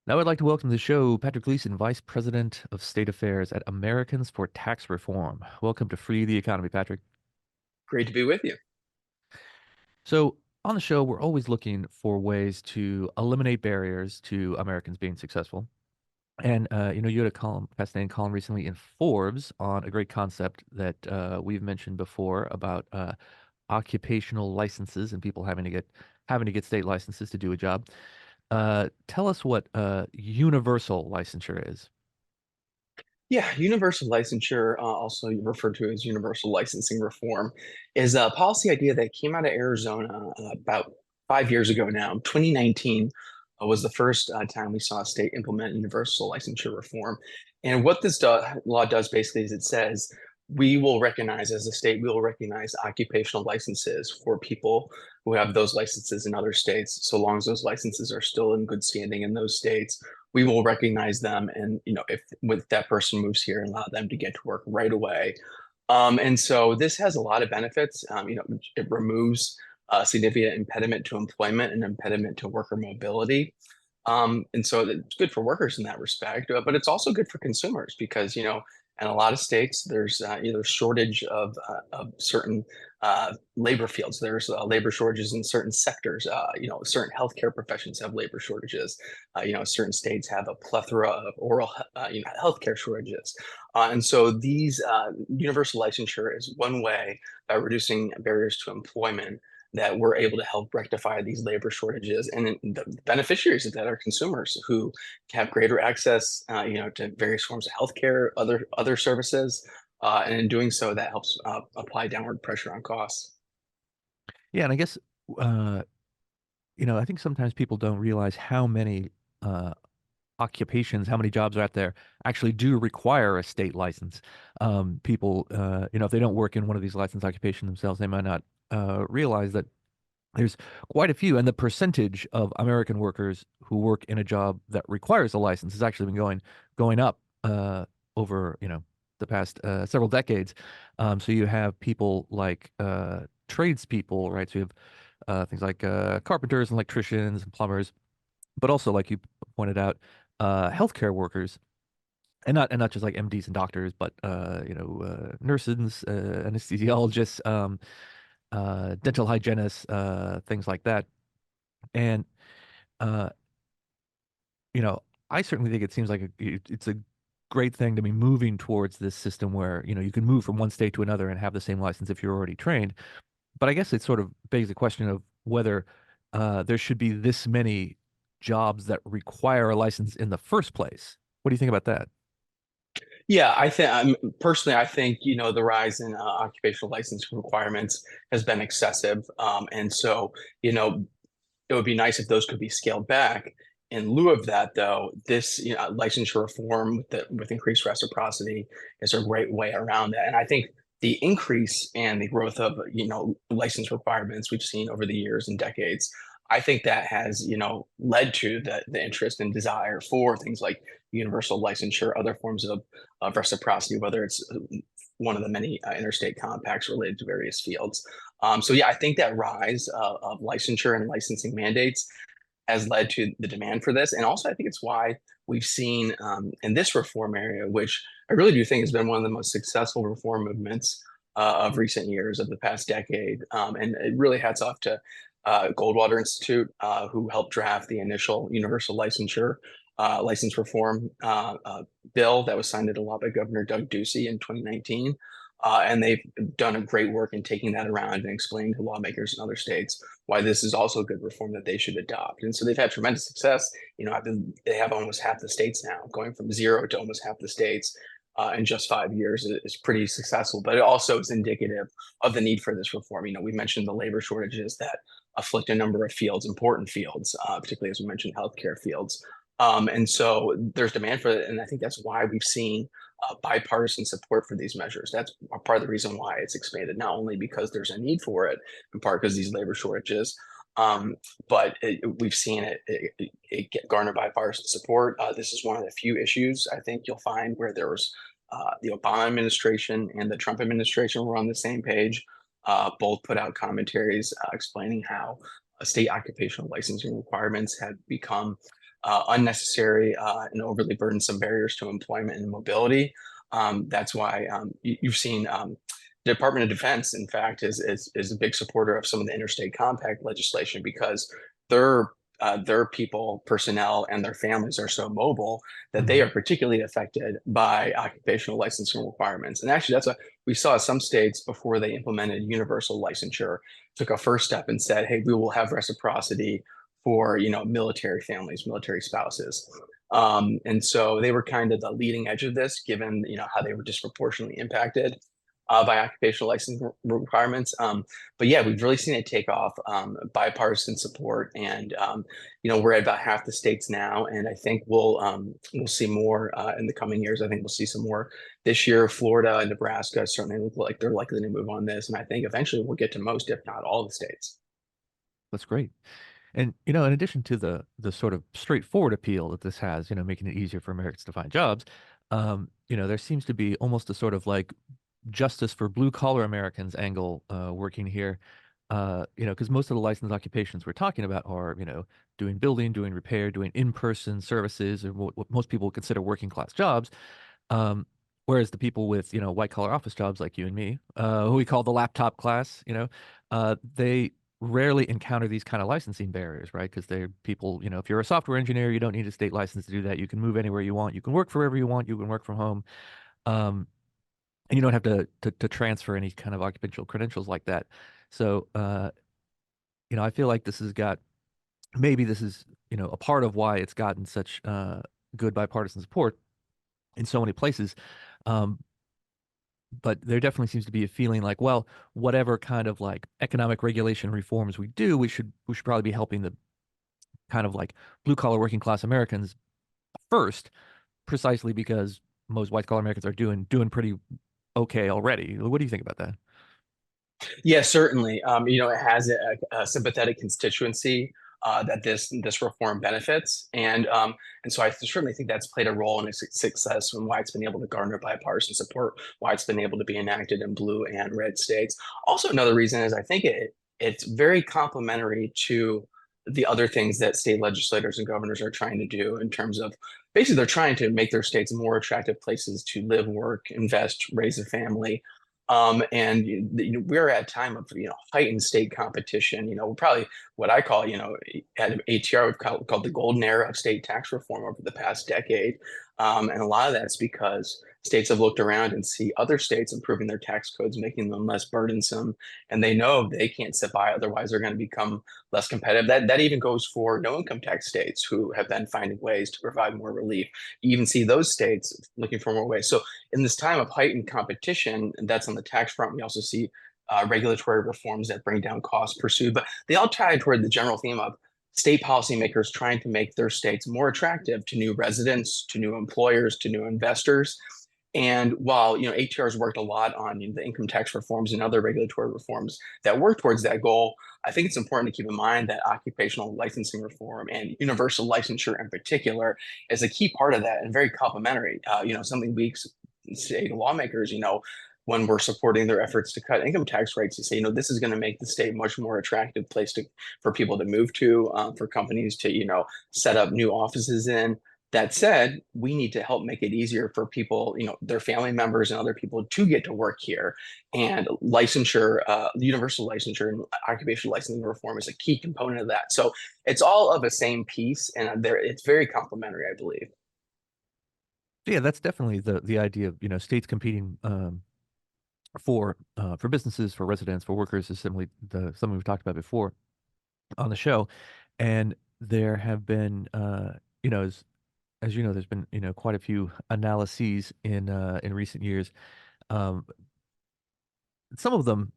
Now I'd like to welcome to the show Patrick Gleason, Vice President of State Affairs at Americans for Tax Reform. Welcome to Free the Economy, Patrick. Great to be with you. So, on the show, we're always looking for ways to eliminate barriers to Americans being successful. And you had a fascinating column recently in Forbes on a great concept that we've mentioned before about occupational licenses and people having to get state licenses to do a job. Tell us what universal licensure is. Yeah, universal licensure, also referred to as universal licensing reform, is a policy idea that came out of Arizona about 5 years ago now. 2019 was the first time we saw a state implement universal licensure reform. And what this law does basically is it says we will recognize, as a state, we will recognize occupational licenses for people who have those licenses in other states, so long as those licenses are still in good standing in those states. We will recognize them, and if with that person moves here, and allow them to get to work right away. And so this has a lot of benefits. It removes a significant impediment to employment and impediment to worker mobility. And so it's good for workers in that respect, but it's also good for consumers because, in a lot of states, there's either shortage of certain labor fields. There's labor shortages in certain sectors. Certain healthcare professions have labor shortages. Certain states have a plethora of healthcare shortages. And so these universal licensure is one way by reducing barriers to employment that we're able to help rectify these labor shortages. And then the beneficiaries of that are consumers who have greater access, to various forms of healthcare, other services, and in doing so, that helps apply downward pressure on costs. Yeah, and I guess uh, I think sometimes people don't realize how many uh, occupations, how many jobs are out there actually do require a state license. People, if they don't work in one of these licensed occupations themselves, they might not realize that there's quite a few, and the percentage of American workers who work in a job that requires a license has actually been going up over the past several decades. So you have people like tradespeople, right? So you have things like carpenters and electricians and plumbers, but also like you pointed out, healthcare workers, and not just like MDs and doctors, but nurses, anesthesiologists, dental hygienists, things like that. And uh, you know, I certainly think it seems like it's a great thing to be moving towards this system where you can move from one state to another and have the same license if you're already trained. But I guess it sort of begs the question of whether there should be this many jobs that require a license in the first place. What do you think about that? Yeah, I think personally, I think the rise in occupational license requirements has been excessive, and so it would be nice if those could be scaled back. In lieu of that, though, this licensure reform with increased reciprocity is a great way around that. And I think the increase and the growth of license requirements we've seen over the years and decades, I think that has led to the interest and desire for things like universal licensure, other forms of reciprocity, whether it's one of the many interstate compacts related to various fields. So yeah, I think that rise of licensure and licensing mandates has led to the demand for this, and also I think it's why we've seen in this reform area, which I really do think has been one of the most successful reform movements of recent years, of the past decade. And it really hats off to Goldwater Institute, who helped draft the initial universal licensure license reform bill that was signed into law by Governor Doug Ducey in 2019. And they've done a great work in taking that around and explaining to lawmakers in other states why this is also a good reform that they should adopt. And so they've had tremendous success. They have almost half the states now, going from zero to almost half the states in just 5 years is pretty successful. But it also is indicative of the need for this reform. We mentioned the labor shortages that afflict a number of fields, important fields, particularly as we mentioned, healthcare fields. And so there's demand for it, and I think that's why we've seen bipartisan support for these measures. That's part of the reason why it's expanded, not only because there's a need for it, in part because these labor shortages, um, but we've seen it get garner bipartisan support. This is one of the few issues I think you'll find where there was the Obama administration and the Trump administration were on the same page. Both put out commentaries explaining how state occupational licensing requirements had become unnecessary and overly burdensome barriers to employment and mobility. That's why you've seen the Department of Defense, in fact, is a big supporter of some of the interstate compact legislation because their their people, personnel, and their families are so mobile that they Hmm. are particularly affected by occupational licensing requirements. And actually, that's what we saw some states before they implemented universal licensure took a first step and said, "Hey, we will have reciprocity for military families, military spouses." And so they were kind of the leading edge of this, given how they were disproportionately impacted by occupational license requirements. But yeah, we've really seen it take off, bipartisan support, and we're at about half the states now, and I think we'll see more in the coming years. I think we'll see some more this year. Florida and Nebraska certainly look like they're likely to move on this, and I think eventually we'll get to most, if not all, the states. That's great. And in addition to the sort of straightforward appeal that this has, making it easier for Americans to find jobs, there seems to be almost a sort of like justice for blue collar Americans angle working here. Because most of the licensed occupations we're talking about are, doing building, doing repair, doing in-person services, or what most people would consider working class jobs. Um, Whereas the people with, white collar office jobs like you and me, who we call the laptop class, they rarely encounter these kind of licensing barriers, right? Because they're people, if you're a software engineer, you don't need a state license to do that. You can move anywhere you want. You can work wherever you want. You can work from home. Um, and you don't have to transfer any kind of occupational credentials like that. So, I feel like this has got maybe this is, a part of why it's gotten such good bipartisan support in so many places. Um, but there definitely seems to be a feeling like, well, whatever kind of like economic regulation reforms we do, we should probably be helping the kind of like blue collar working class Americans first, precisely because most white collar Americans are doing pretty okay already. What do you think about that? Yeah, certainly. It has a sympathetic constituency that this reform benefits, and so I certainly think that's played a role in its success and why it's been able to garner bipartisan support, why it's been able to be enacted in blue and red states. Also, another reason is I think it's very complementary to the other things that state legislators and governors are trying to do in terms of basically they're trying to make their states more attractive places to live, work, invest, raise a family. And we're at a time of heightened state competition. We're probably what I call at ATR we've called the golden era of state tax reform over the past decade, and a lot of that's because states have looked around and see other states improving their tax codes, making them less burdensome, and they know they can't sit by, otherwise they're going to become less competitive. That even goes for no income tax states who have been finding ways to provide more relief. You even see those states looking for more ways. So in this time of heightened competition, and that's on the tax front, we also see regulatory reforms that bring down costs pursued, but they all tie toward the general theme of state policymakers trying to make their states more attractive to new residents, to new employers, to new investors. And while ATR has worked a lot on the income tax reforms and other regulatory reforms that work towards that goal, I think it's important to keep in mind that occupational licensing reform and universal licensure in particular is a key part of that and very complementary. Something we say to lawmakers, when we're supporting their efforts to cut income tax rates, to say, this is going to make the state much more attractive place for people to move to, for companies to, set up new offices in. That said, we need to help make it easier for people, their family members and other people to get to work here. And licensure, universal licensure and occupational licensing reform is a key component of that. So it's all of the same piece, and it's very complementary, I believe. Yeah, that's definitely the idea of states competing for businesses, for residents, for workers is simply the something we've talked about before on the show, and there have been as you know, there's been quite a few analyses in recent years. Um, some of them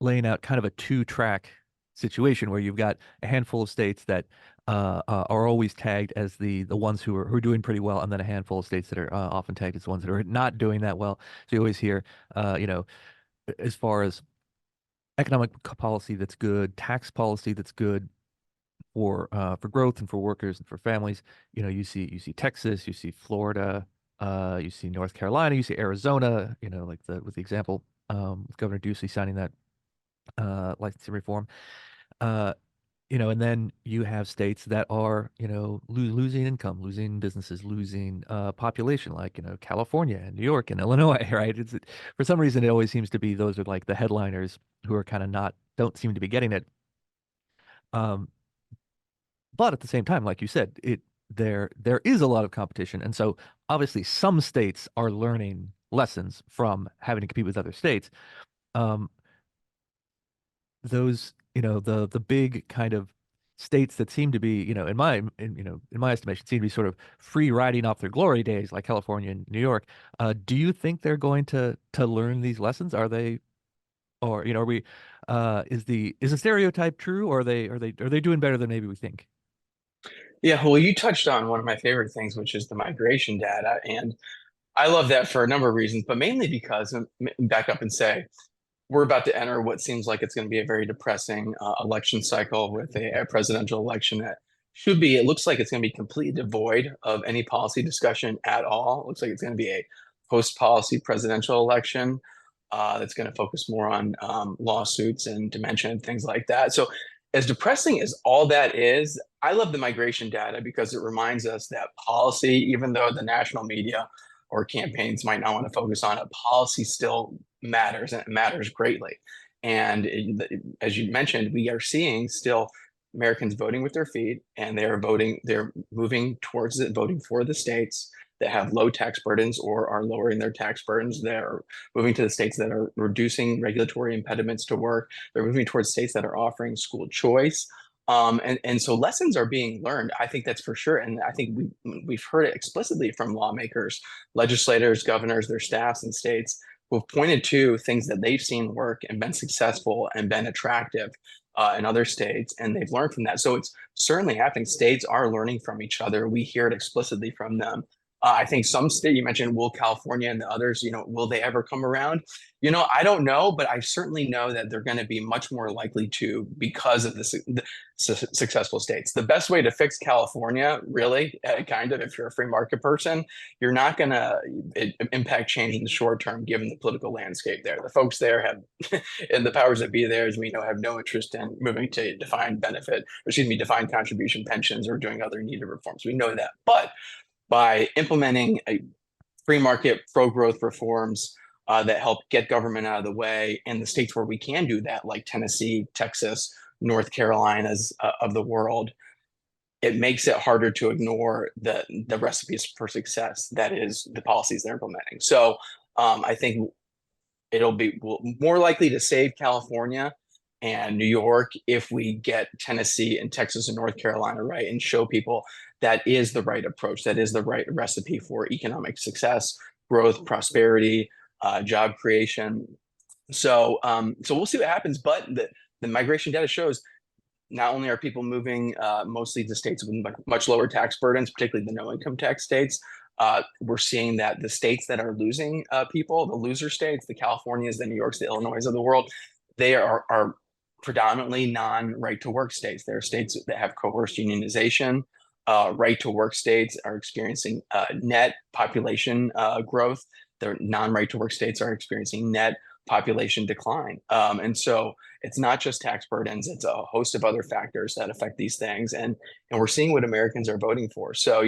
laying out kind of a two-track situation where you've got a handful of states that are always tagged as the ones who are doing pretty well, and then a handful of states that are often tagged as the ones that are not doing that well. So you always hear, as far as economic policy that's good, tax policy that's good for growth and for workers and for families. You see Texas, you see Florida, you see North Carolina, you see Arizona. Like with the example with Governor Ducey signing that licensing reform. Uh, and then you have states that are, losing income, losing businesses, losing population, like, California and New York and Illinois, right? For some reason, it always seems to be those are like the headliners who are kind of don't seem to be getting it. Um, but at the same time, like you said, there is a lot of competition. And so obviously some states are learning lessons from having to compete with other states. Um, those, the big kind of states that seem to be, in my estimation, seem to be sort of free riding off their glory days, like California and New York. Do you think they're going to learn these lessons? Are they, or are we? Is the stereotype true, or are they doing better than maybe we think? Yeah, well, you touched on one of my favorite things, which is the migration data. And I love that for a number of reasons, but mainly because, back up and say, we're about to enter what seems like it's going to be a very depressing election cycle with a presidential election that should be, it looks like it's going to be completely devoid of any policy discussion at all. It looks like it's going to be a post-policy presidential election that's going to focus more on lawsuits and dementia and things like that. So, as depressing as all that is, I love the migration data because it reminds us that policy, even though the national media or campaigns might not want to focus on it, policy still matters, and it matters greatly. And as you mentioned, we are seeing still Americans voting with their feet, and they're moving towards it, voting for the states that have low tax burdens or are lowering their tax burdens. They're moving to the states that are reducing regulatory impediments to work. They're moving towards states that are offering school choice. And so lessons are being learned. I think that's for sure. And I think we've heard it explicitly from lawmakers, legislators, governors, their staffs in states who have pointed to things that they've seen work and been successful and been attractive in other states, and they've learned from that. So it's certainly happening. States are learning from each other. We hear it explicitly from them. I think some state you mentioned, will California and the others, will they ever come around? I don't know, but I certainly know that they're going to be much more likely to because of the successful states. The best way to fix California, really, kind of, if you're a free market person, you're not going to impact change in the short term, given the political landscape there. The folks there have, and the powers that be there, as we know, have no interest in moving to defined benefit, or excuse me, defined contribution pensions or doing other needed reforms. We know that. But by implementing a free market pro growth reforms that help get government out of the way, and the states where we can do that, like Tennessee, Texas, North Carolinas of the world, it makes it harder to ignore the recipes for success that is the policies they're implementing. So I think it'll be more likely to save California and New York if we get Tennessee and Texas and North Carolina right, and show people that is the right approach, that is the right recipe for economic success, growth, prosperity, job creation. So we'll see what happens. But the migration data shows not only are people moving mostly to states with much lower tax burdens, particularly the no income tax states, we're seeing that the states that are losing people, the loser states, the Californias, the New Yorks, the Illinois of the world, they are predominantly non-right to work states. There are states that have coerced unionization. Right to work states are experiencing net population growth. The non-right to work states are experiencing net population decline. And so it's not just tax burdens, it's a host of other factors that affect these things. And we're seeing what Americans are voting for. So,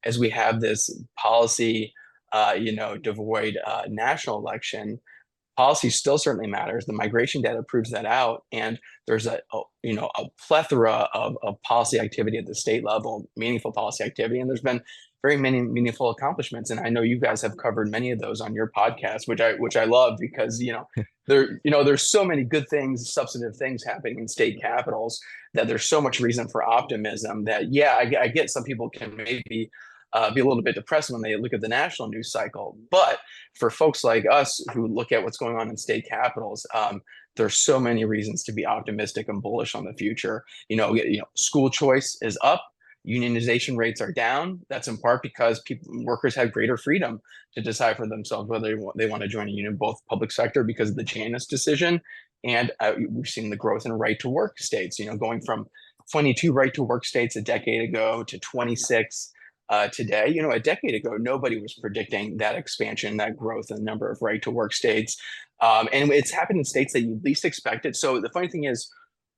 as we have this policy, devoid national election, policy still certainly matters. The migration data proves that out, and there's a plethora of policy activity at the state level, meaningful policy activity, and there's been very many meaningful accomplishments. And I know you guys have covered many of those on your podcast, which I love because there's so many good things, substantive things happening in state capitals that there's so much reason for optimism. That I get some people can maybe be a little bit depressed when they look at the national news cycle. But for folks like us who look at what's going on in state capitals, there's so many reasons to be optimistic and bullish on the future. School choice is up. Unionization rates are down. That's in part because workers have greater freedom to decide for themselves whether they want to join a union, both public sector because of the Janus decision, and we've seen the growth in right to work states. Going from 22 right to work states a decade ago to 26 today. A decade ago, nobody was predicting that expansion, that growth in the number of right to work states. And it's happened in states that you least expect it. So the funny thing is,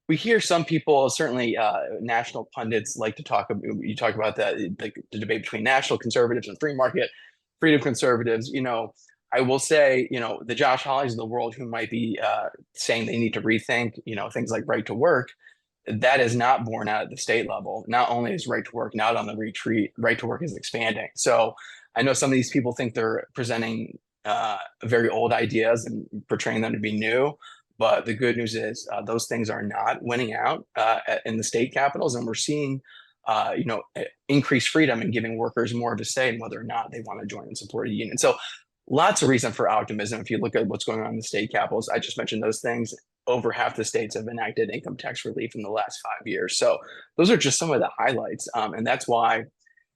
we hear some people, certainly national pundits, like to talk about. You talk about that the debate between national conservatives and free market freedom conservatives. I will say, the Josh Hawleys of the world who might be saying they need to rethink, things like right to work. That is not borne out at the state level. Not only is right to work not on the retreat, right to work is expanding. So I know some of these people think they're presenting very old ideas and portraying them to be new. But the good news is those things are not winning out in the state capitals, and we're seeing, increased freedom and giving workers more of a say in whether or not they want to join and support a union. So, lots of reason for optimism. If you look at what's going on in the state capitals, I just mentioned those things. Over half the states have enacted income tax relief in the last 5 years. So, those are just some of the highlights, and that's why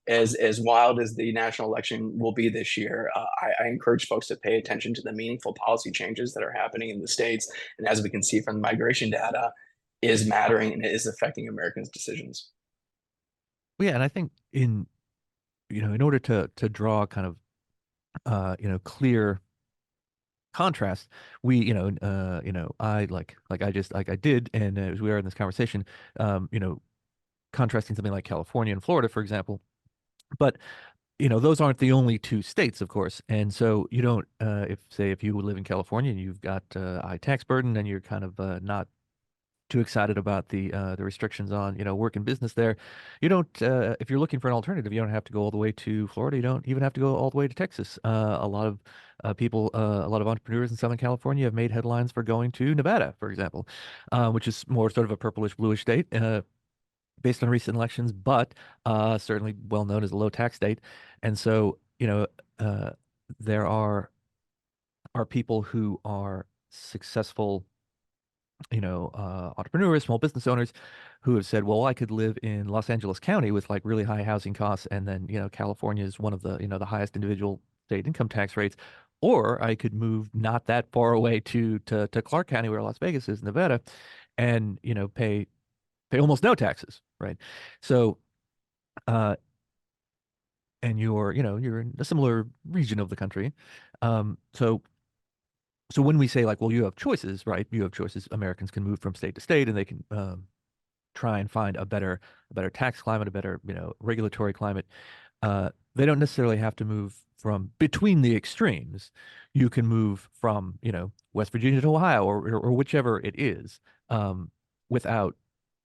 as wild as the national election will be this year, I encourage folks to pay attention to the meaningful policy changes that are happening in the states. And as we can see from the migration data, is mattering and it is affecting Americans' decisions. Well, yeah, and I think in order to draw kind of clear contrast, I like I just like I did, and as we are in this conversation, contrasting something like California and Florida, for example. But those aren't the only two states, of course. And so you don't, if you live in California and you've got a high tax burden and you're kind of not too excited about the restrictions on work and business there, you don't. If you're looking for an alternative, you don't have to go all the way to Florida. You don't even have to go all the way to Texas. A lot of people, a lot of entrepreneurs in Southern California have made headlines for going to Nevada, for example, which is more sort of a purplish bluish state. Based on recent elections, but certainly well known as a low tax state. And so, uh, there are people who are successful, entrepreneurs, small business owners who have said, well, I could live in Los Angeles County with like really high housing costs, and then, California is one of the highest individual state income tax rates. Or I could move not that far away to Clark County, where Las Vegas is, Nevada, and, pay almost no taxes, right? So, uh, and you're in a similar region of the country. So when we say like, well, you have choices, right? You have choices. Americans can move from state to state, and they can try and find a better tax climate, a better, regulatory climate. They don't necessarily have to move from between the extremes. You can move from, West Virginia to Ohio, or whichever it is, without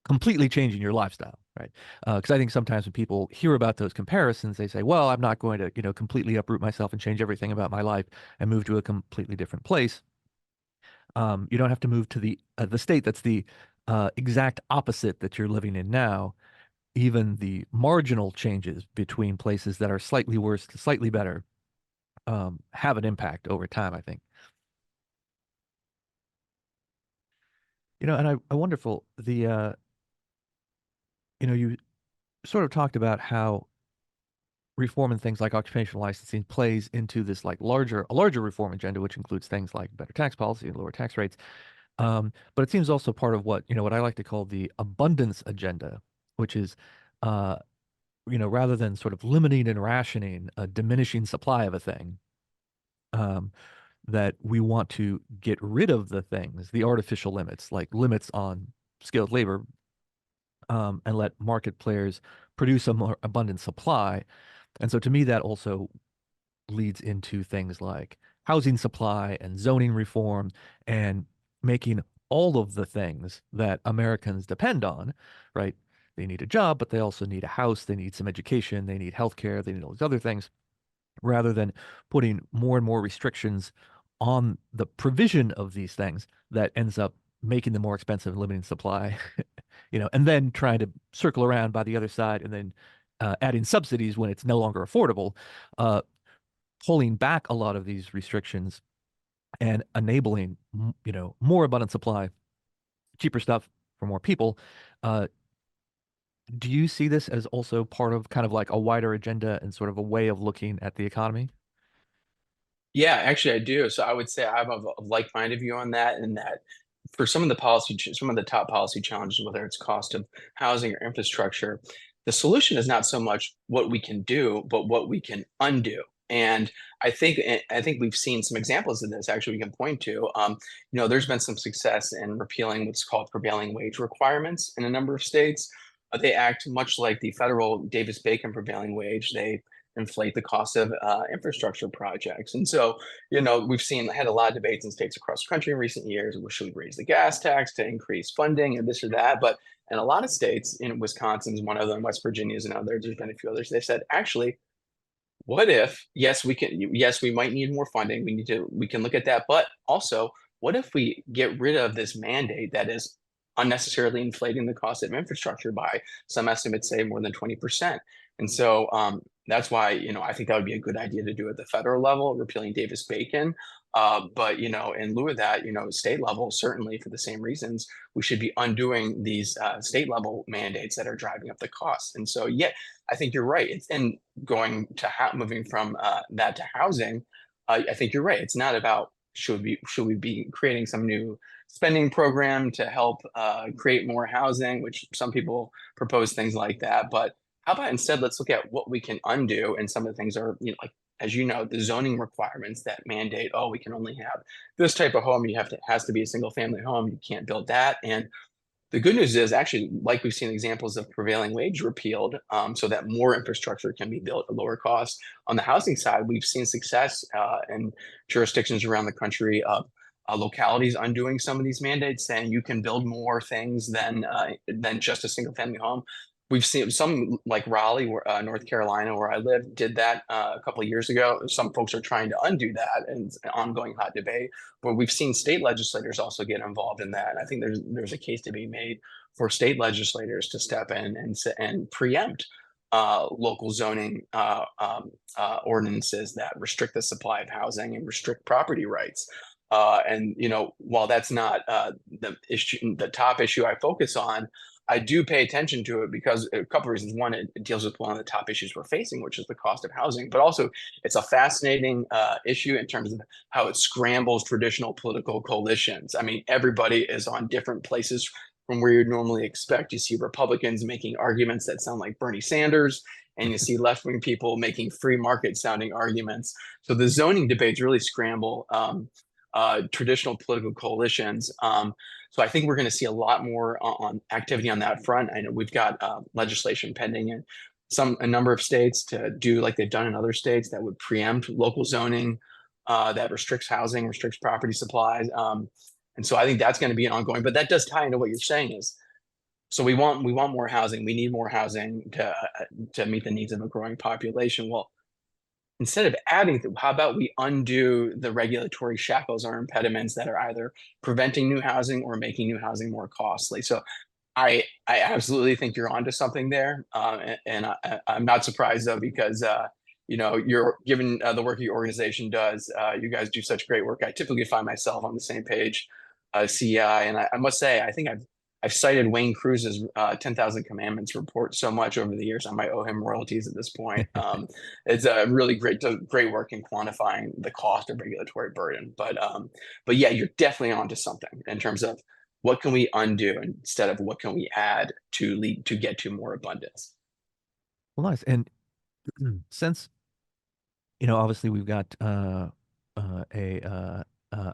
completely changing your lifestyle, right? Because I think sometimes when people hear about those comparisons, they say, well, I'm not going to, completely uproot myself and change everything about my life and move to a completely different place. You don't have to move to the state that's the exact opposite that you're living in now. Even the marginal changes between places that are slightly worse to slightly better have an impact over time, I think. And I wonderful you sort of talked about how reform and things like occupational licensing plays into this like a larger reform agenda, which includes things like better tax policy and lower tax rates. But it seems also part of what I like to call the abundance agenda, which is, uh, rather than sort of limiting and rationing a diminishing supply of a thing, um, that we want to get rid of the things, the artificial limits, like limits on skilled labor, and let market players produce a more abundant supply. And so to me, that also leads into things like housing supply and zoning reform and making all of the things that Americans depend on, right? They need a job, but they also need a house, they need some education, they need healthcare, they need all these other things, rather than putting more and more restrictions on the provision of these things that ends up making them more expensive and limiting supply, and then trying to circle around by the other side and then adding subsidies when it's no longer affordable. Uh, Pulling back a lot of these restrictions and enabling, more abundant supply, cheaper stuff for more people. Uh, do you see this as also part of kind of like a wider agenda and sort of a way of looking at the economy? Yeah, actually, I do. So I would say I'm of a like-minded view on that, and that for some of the top policy challenges, whether it's cost of housing or infrastructure, the solution is not so much what we can do, but what we can undo. And I think we've seen some examples of this. Actually, we can point to. There's been some success in repealing what's called prevailing wage requirements in a number of states. They act much like the federal Davis-Bacon prevailing wage. They inflate the cost of infrastructure projects. And so, we've had a lot of debates in states across the country in recent years. Well, should we raise the gas tax to increase funding and this or that? But in a lot of states, in Wisconsin's one of them, West Virginia's another, there's been a few others, they said, actually, what if, yes, we might need more funding. We can look at that. But also, what if we get rid of this mandate that is unnecessarily inflating the cost of infrastructure by some estimates say more than 20%? And so that's why, I think that would be a good idea to do at the federal level, repealing Davis-Bacon. But, in lieu of that, state level, certainly for the same reasons, we should be undoing these state level mandates that are driving up the costs. And so, yeah, I think you're right. And moving from that to housing, I think you're right. It's not about should we be creating some new spending program to help create more housing, which some people propose things like that. But how about instead, let's look at what we can undo. And some of the things are, like, as you know, the zoning requirements that mandate, oh, we can only have this type of home. Has to be a single family home. You can't build that. And the good news is actually, like we've seen examples of prevailing wage repealed, so that more infrastructure can be built at lower cost. On the housing side, we've seen success in jurisdictions around the country of localities undoing some of these mandates, saying you can build more things than just a single family home. We've seen some like Raleigh, North Carolina, where I live, did that a couple of years ago. Some folks are trying to undo that, and it's an ongoing hot debate. But we've seen state legislators also get involved in that. And I think there's a case to be made for state legislators to step in and preempt local zoning ordinances that restrict the supply of housing and restrict property rights. And while that's not the top issue I focus on, I do pay attention to it because a couple of reasons. One, it deals with one of the top issues we're facing, which is the cost of housing. But also, it's a fascinating issue in terms of how it scrambles traditional political coalitions. I mean, everybody is on different places from where you'd normally expect. You see Republicans making arguments that sound like Bernie Sanders, and you see left-wing people making free market-sounding arguments. So the zoning debates really scramble traditional political coalitions. So I think we're going to see a lot more on activity on that front. I know we've got legislation pending in a number of states to do like they've done in other states that would preempt local zoning that restricts housing, restricts property supplies. And so I think that's going to be an ongoing. But that does tie into what you're saying is, so we want more housing. We need more housing to meet the needs of a growing population. Well, instead of adding, how about we undo the regulatory shackles or impediments that are either preventing new housing or making new housing more costly? So I absolutely think you're onto something there. And I'm not surprised, though, because, you're given the work your organization does. You guys do such great work. I typically find myself on the same page CEI. And I must say, I think I've cited Wayne Cruz's 10,000 Commandments report so much over the years, I might owe him royalties at this point. It's a really great work in quantifying the cost of regulatory burden. But yeah, you're definitely onto something in terms of what can we undo instead of what can we add to get to more abundance. Well, nice. And since, obviously we've got a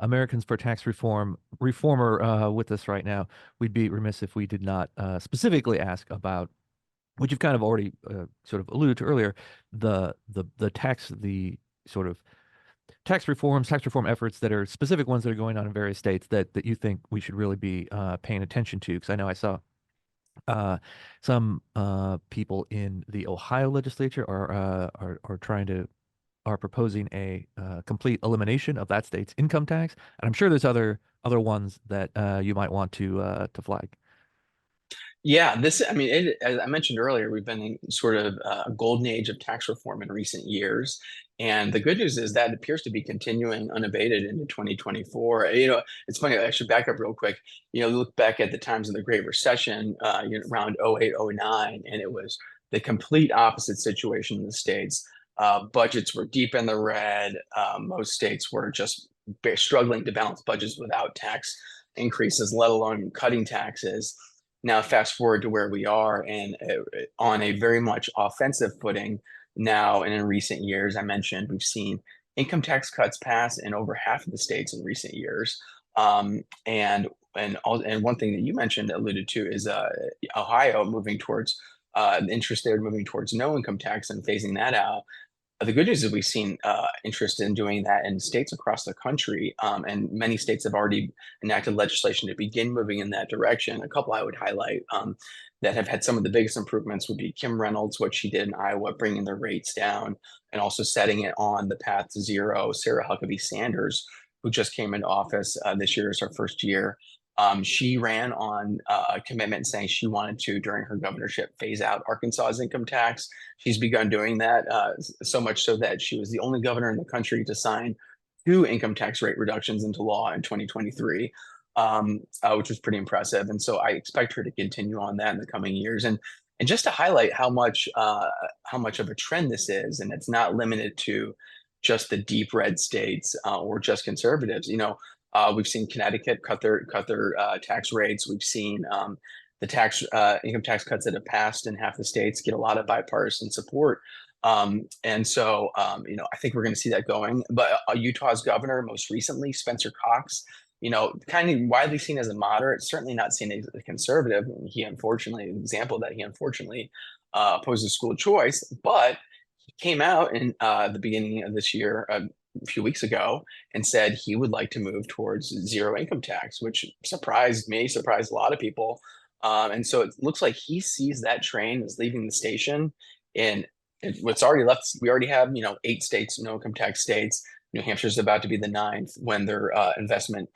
Americans for Tax reformer with us right now, we'd be remiss if we did not specifically ask about what you've kind of already sort of alluded to earlier, the sort of tax reform efforts that are specific ones that are going on in various states that you think we should really be paying attention to. Because I know I saw some people in the Ohio legislature are proposing a complete elimination of that state's income tax, and I'm sure there's other ones that you might want to flag. Yeah, as I mentioned earlier, we've been in sort of a golden age of tax reform in recent years. And the good news is that appears to be continuing unabated into 2024. It's funny, I should back up real quick. Look back at the times of the Great Recession, around 08, 09, and it was the complete opposite situation in the states. Budgets were deep in the red. Most states were just struggling to balance budgets without tax increases, let alone cutting taxes. Now, fast forward to where we are, and on a very much offensive footing, now and in recent years. I mentioned we've seen income tax cuts pass in over half of the states in recent years. And one thing that you mentioned alluded to is Ohio moving towards interest there, moving towards no income tax and phasing that out. The good news is we've seen interest in doing that in states across the country, and many states have already enacted legislation to begin moving in that direction. A couple I would highlight that have had some of the biggest improvements would be Kim Reynolds, what she did in Iowa, bringing the rates down and also setting it on the path to zero. Sarah Huckabee Sanders, who just came into office this year, is her first year. She ran on a commitment saying she wanted to, during her governorship, phase out Arkansas's income tax. She's begun doing that, so much so that she was the only governor in the country to sign two income tax rate reductions into law in 2023, which was pretty impressive. And so I expect her to continue on that in the coming years. And just to highlight how much of a trend this is, and it's not limited to just the deep red states or just conservatives. We've seen Connecticut cut their tax rates. We've seen the income tax cuts that have passed in half the states get a lot of bipartisan support. I think we're going to see that going. But Utah's governor, most recently, Spencer Cox, kind of widely seen as a moderate, certainly not seen as a conservative. He unfortunately, an example that he unfortunately opposes school choice, but he came out in the beginning of this year, a few weeks ago, and said he would like to move towards zero income tax, which surprised me, surprised a lot of people. And so it looks like he sees that train is leaving the station. And what's already left, we already have, 8 states, no income tax states. New Hampshire's about to be the 9th when their investment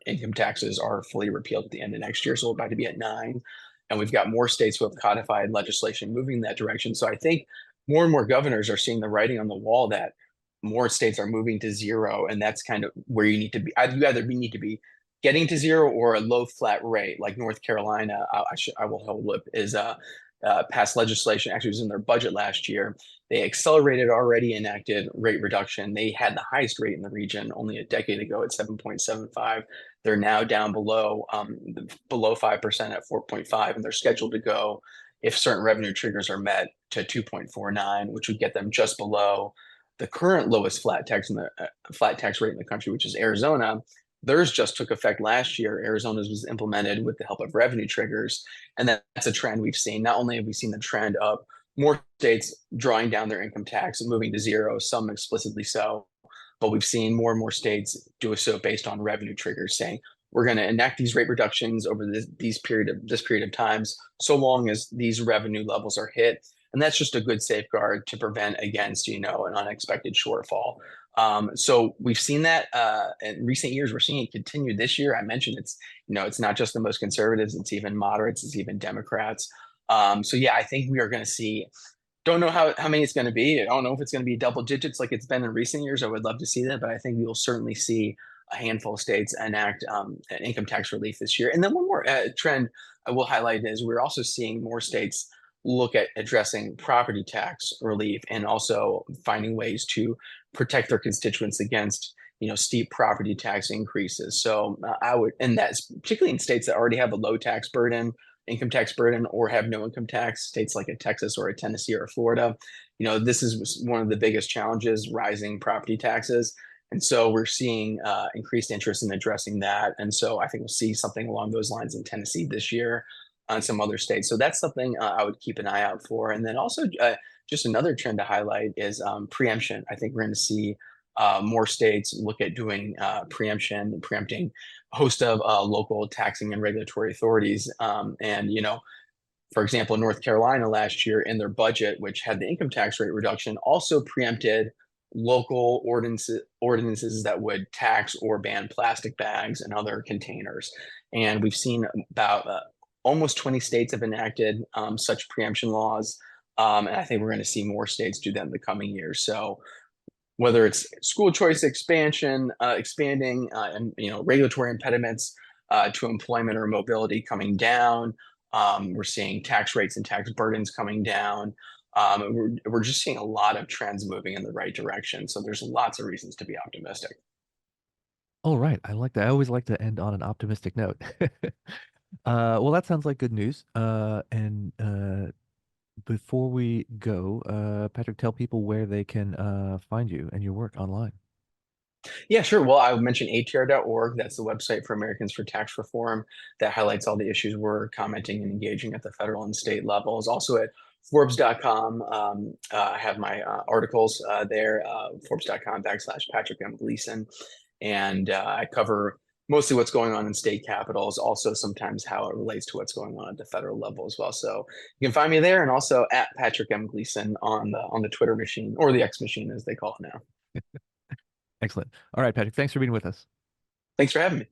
income taxes are fully repealed at the end of next year. So we're about to be at 9. And we've got more states who have codified legislation moving in that direction. So I think more and more governors are seeing the writing on the wall that more states are moving to zero, and that's kind of where you need to be. You either need to be getting to zero or a low flat rate, like North Carolina. I will hold up is passed legislation. Actually, it was in their budget last year. They accelerated already enacted rate reduction. They had the highest rate in the region only a decade ago at 7.75. They're now down below 5% at 4.5, and they're scheduled to go, if certain revenue triggers are met, to 2.49, which would get them just below the current lowest flat tax rate in the country, which is Arizona. Theirs just took effect last year. Arizona's was implemented with the help of revenue triggers, and that's a trend we've seen. Not only have we seen the trend of more states drawing down their income tax and moving to zero, some explicitly so, but we've seen more and more states do so based on revenue triggers, saying we're going to enact these rate reductions over this period of times, so long as these revenue levels are hit. And that's just a good safeguard to prevent against, an unexpected shortfall. So we've seen that in recent years. We're seeing it continue this year. I mentioned it's not just the most conservatives. It's even moderates. It's even Democrats. I think we are going to see. Don't know how many it's going to be. I don't know if it's going to be double digits like it's been in recent years. I would love to see that, but I think we will certainly see a handful of states enact an income tax relief this year. And then one more trend I will highlight is we're also seeing more states look at addressing property tax relief and also finding ways to protect their constituents against steep property tax increases. So and that's particularly in states that already have a low income tax burden, or have no income tax, states like a Texas or a Tennessee or a Florida. This is one of the biggest challenges, rising property taxes. And so we're seeing increased interest in addressing that. And so I think we'll see something along those lines in Tennessee this year, on some other states. So that's something I would keep an eye out for. And then also just another trend to highlight is preemption. I think we're going to see more states look at doing preempting a host of local taxing and regulatory authorities. For example, North Carolina last year in their budget, which had the income tax rate reduction, also preempted local ordinances that would tax or ban plastic bags and other containers. And we've seen about almost 20 states have enacted such preemption laws. And I think we're going to see more states do that in the coming years. So whether it's school choice expanding, and regulatory impediments to employment or mobility coming down, we're seeing tax rates and tax burdens coming down. We're just seeing a lot of trends moving in the right direction. So there's lots of reasons to be optimistic. All right. I like that. I always like to end on an optimistic note. Well, that sounds like good news. And Before we go, Patrick, tell people where they can find you and your work online. Yeah, sure. Well, I mentioned ATR.org. That's the website for Americans for Tax Reform that highlights all the issues we're commenting and engaging at the federal and state levels. Also at Forbes.com. I have my articles there, Forbes.com/Patrick M. Gleason. And I cover mostly what's going on in state capitals, also sometimes how it relates to what's going on at the federal level as well. So you can find me there, and also at Patrick M. Gleason on the Twitter machine, or the X machine as they call it now. Excellent. All right, Patrick, thanks for being with us. Thanks for having me.